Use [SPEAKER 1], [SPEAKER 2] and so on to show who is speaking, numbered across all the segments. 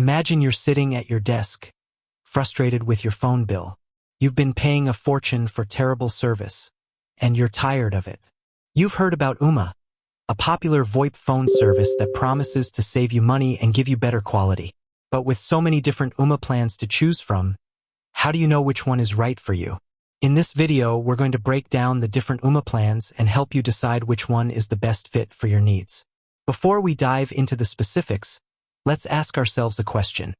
[SPEAKER 1] Imagine you're sitting at your desk, frustrated with your phone bill. You've been paying a fortune for terrible service, and you're tired of it. You've heard about Ooma, a popular VoIP phone service that promises to save you money and give you better quality. But with so many different Ooma plans to choose from, how do you know which one is right for you? In this video, we're going to break down the different Ooma plans and help you decide which one is the best fit for your needs. Before we dive into the specifics, let's ask ourselves a question.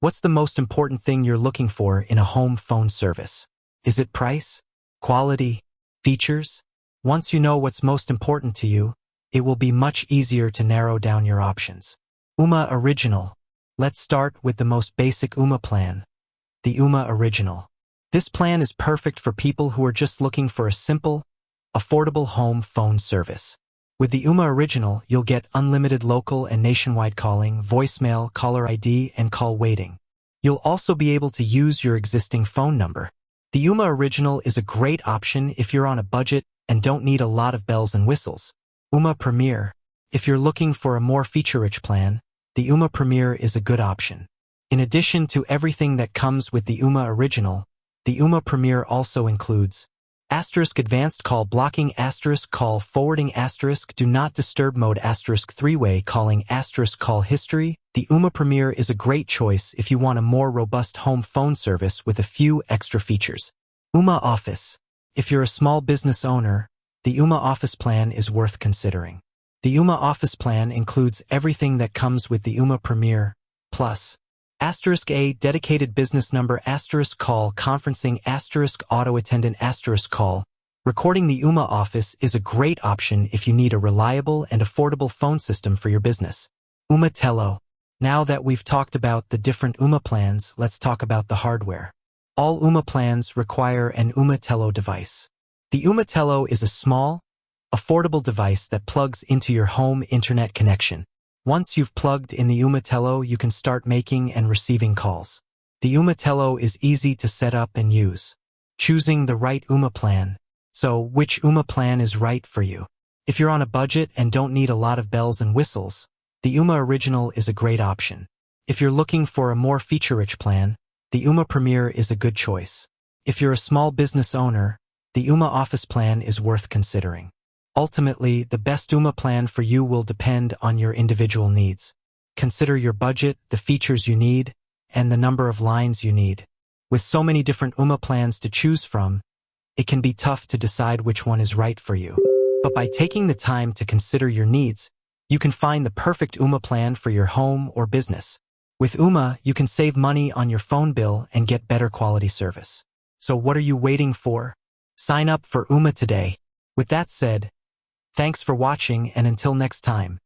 [SPEAKER 1] What's the most important thing you're looking for in a home phone service? Is it price, quality, features? Once you know what's most important to you, it will be much easier to narrow down your options. Ooma Original. Let's start with the most basic Ooma plan, the Ooma Original. This plan is perfect for people who are just looking for a simple, affordable home phone service. With the Ooma Original, you'll get unlimited local and nationwide calling, voicemail, caller ID, and call waiting. You'll also be able to use your existing phone number. The Ooma Original is a great option if you're on a budget and don't need a lot of bells and whistles. Ooma Premier. If you're looking for a more feature-rich plan, the Ooma Premier is a good option. In addition to everything that comes with the Ooma Original, the Ooma Premier also includes *advanced call blocking *call forwarding *do not disturb mode *3-way calling *call history. The Ooma Premier is a great choice if you want a more robust home phone service with a few extra features. Ooma Office. If you're a small business owner, the Ooma Office plan is worth considering. The Ooma Office plan includes everything that comes with the Ooma Premier, plus *A dedicated business number *call conferencing *auto attendant *call. Recording the Ooma Office is a great option if you need a reliable and affordable phone system for your business. Ooma Telo. Now that we've talked about the different Ooma plans, let's talk about the hardware. All Ooma plans require an Ooma Telo device. The Ooma Telo is a small, affordable device that plugs into your home internet connection. Once you've plugged in the Ooma Telo, you can start making and receiving calls. The Ooma Telo is easy to set up and use. Choosing the right Ooma plan. So, which Ooma plan is right for you? If you're on a budget and don't need a lot of bells and whistles, the Ooma Original is a great option. If you're looking for a more feature-rich plan, the Ooma Premier is a good choice. If you're a small business owner, the Ooma Office plan is worth considering. Ultimately, the best Ooma plan for you will depend on your individual needs. Consider your budget, the features you need, and the number of lines you need. With so many different Ooma plans to choose from, it can be tough to decide which one is right for you. But by taking the time to consider your needs, you can find the perfect Ooma plan for your home or business. With Ooma, you can save money on your phone bill and get better quality service. So what are you waiting for? Sign up for Ooma today. With that said, thanks for watching, and until next time.